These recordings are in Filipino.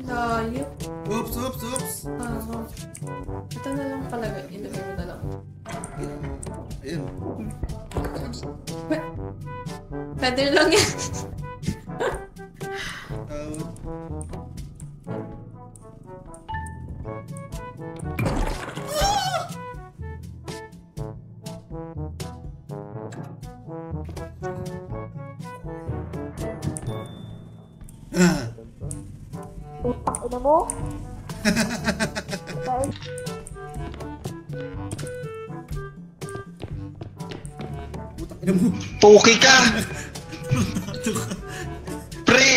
Layo. Oops, oops, oops. Ito na lang pala. Ilagay mo na lang. Ayun. Feather lang yan. Utak ina mo? Putak ina mo. Puki ka! Pre!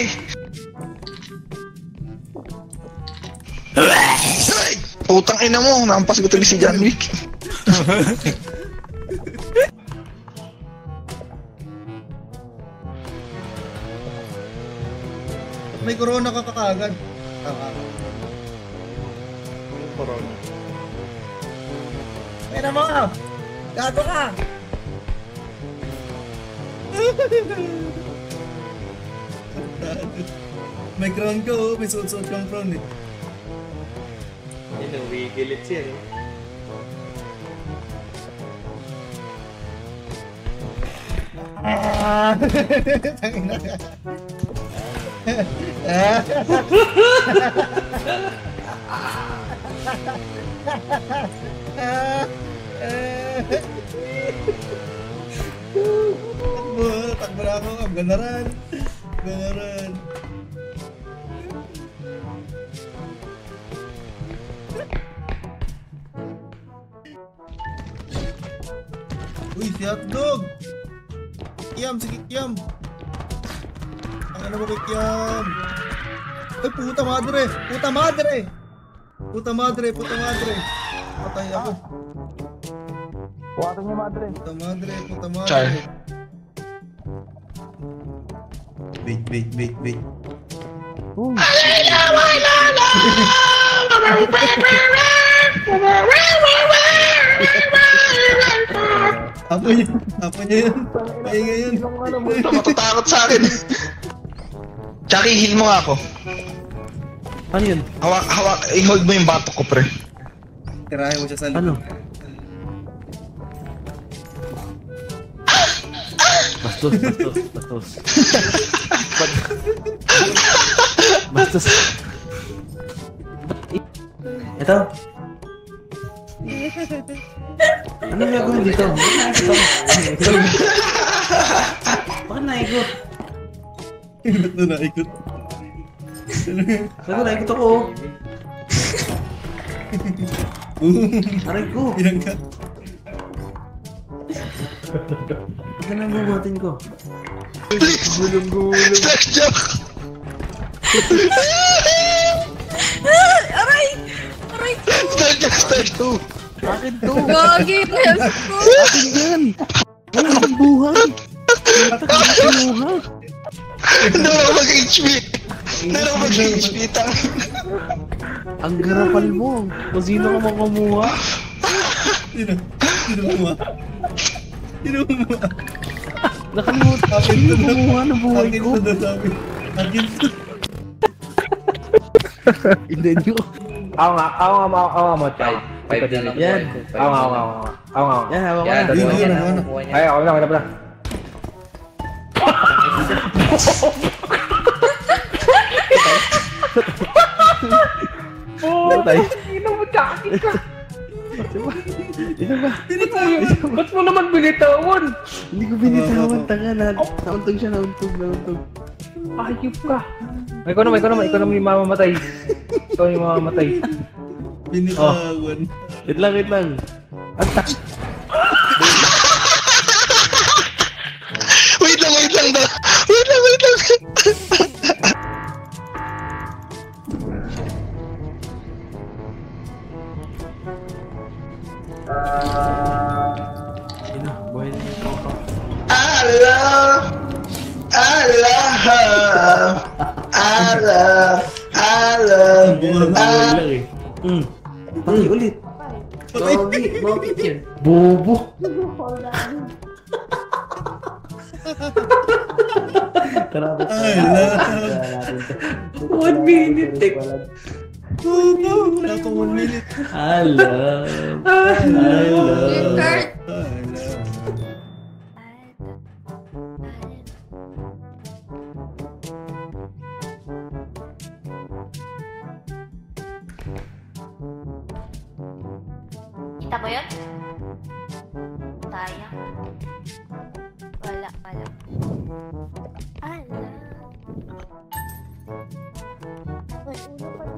Ay! Putang ina mo, nampas ko tuloy si John Wick. May corona ka kakagad. Corona. Pera mo! Gago ka! May crown ka oh, may suot-suot kang crown eh. Yun ang wigilit siya, no? Tangina ka. Takbo na ako. Ganaran. Ganaran. Uy, si hotdog! Kikiam, si Kikiam! Ang ano ba Kikiam? Ay, puta madre! Puta madre! Puta madre, puta madre! Patay ako. Buwatan niya madre. Puta madre, puta madre. Char. Wait, wait, wait, wait. Apa niya? Apa niya yun? Pahinga yun. Matatakot sa akin. Chucky, heal mo nga ako. Ano yun? Hawak, i-hold mo yung batok ko, pre. Tirahin mo siya sa Ano? likod. Bastos, bastos, bastos. Bastos. Ito. Ano gagawin dito? Bakit naikot? Ba't na naikot? Sabi naikot ako. Aray ko. Ilang ka? Ito na bubuhatin ko. Gulong-gulong. Slash joke! Aray! Aray ko! Slash joke, slash joke! Akin to. Gagi! Yes ko! Akin yan. Wala akong buhay. Atak ang kinuha. Hindi ako mag-HP! Hindi ako mag-HP, tang. Ang garapal mo. Kung sino ka makumuha. Sino? Sino kumuha? Sino kumuha? Nakalimutan. Akin Sino to na. kumuha ng buhay Akin ko? to na sabi. Akin to. Hindi nyo. Ako nga mo, Chay. Yan. Ako nga. Yan, hawak ko Yan, na. dalawa. Yun, ano? Ay, ako lang, wala pala. Patay. Ino mo, Chucky ka. Isa ba? Ba't mo naman binitawan? Hindi ko binitawan. Tanga na. Nauntog siya, nauntog. Ayup ka. Ikaw naman yung mamamatay. Ikaw yung mamamatay. Binitawan. Wait lang. Antak. Wait lang daw. Wait lang. Ina, buhay na yung papa. Buhay lang eh. Patay ulit. Bakit yan? Bobo. Tara, Ay, love. 1 minute eh. Oh, no. Wala pang 1 minute. I love. Kurt! I love. Kita mo yun? Sayang. Wala. Ala.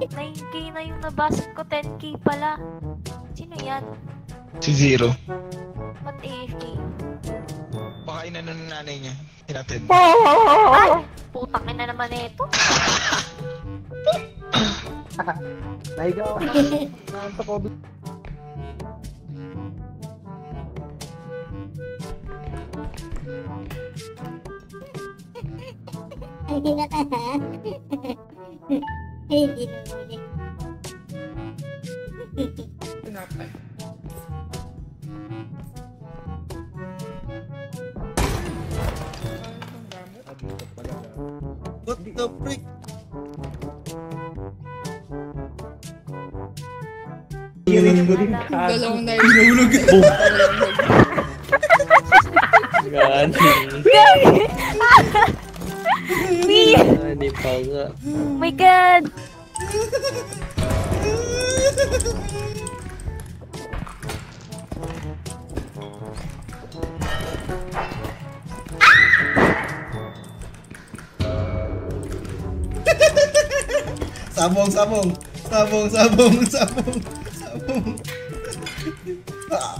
9K na yung nabasag ko, 10K pala. Sino yan? Si Zero. Ba't AFK? Baka inano ng nanay niya. Hinatid. Ay! Putang ina naman ito. Nahiga ako. Naantok ko. Hindi na ka ha? Hindi na muli. Tinapay. What the frick? Hiling mo din ka. Dalawang na Pinulog. Hindi pa nga. Oh my God! Sabong. Ah.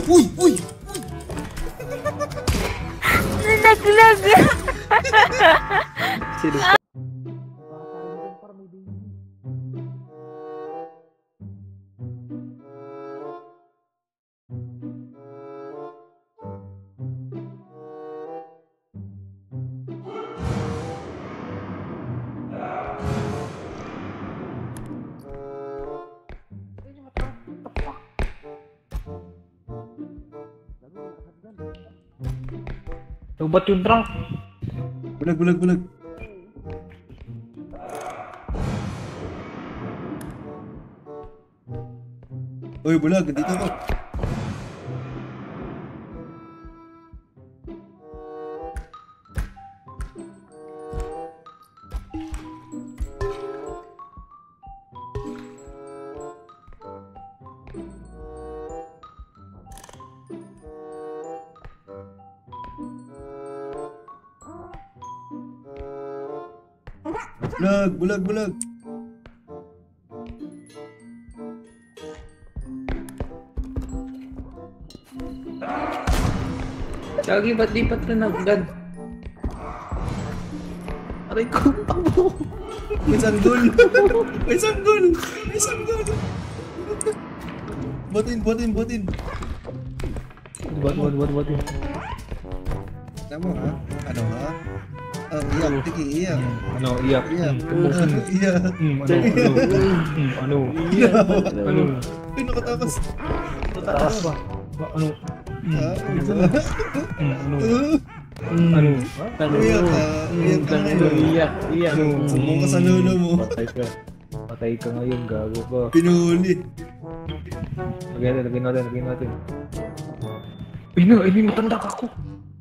Uy! Nalaglag! Sino? Lubat yung trunk. Bulag. Uy, bulag, dito ko. Bulag. Gagi, ba't di pa tinagdan? Aray ko, amo. May sanggol. Botin. What yun? Alam mo ha? Ano ha? Iyak, tiki, iyak. Ano, iyak. Iyak. Iyak. Ano? Ay, nakatakas. Taas ba? Ano? Ano? Iyak ka ngayon. Iyak. Sumbong ka sa lolo mo. Patay ka ngayon, gago ka. Pinuli. Lagyan natin. Ini matanda ka ako.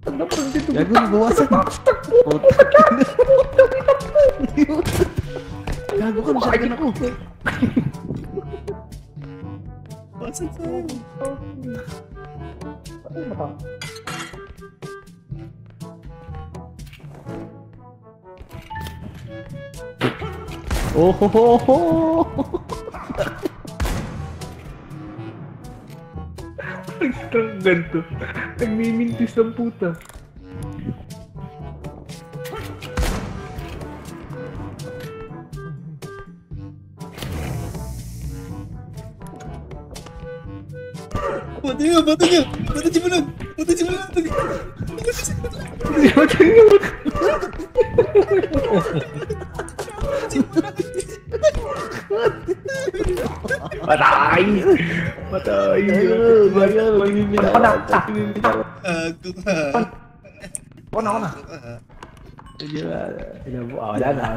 Tanda pa rin dito. Gago, nabawasan. Gago ka, masyadon ako. Basag sa'yo. Oh ho ho ho. Ang ganto. Nagmimintis ng puta. Bato niya. Bato si Bulag. Patay! Patay! Ako na! Ako ka. Ako na! Ako ka. Wala na.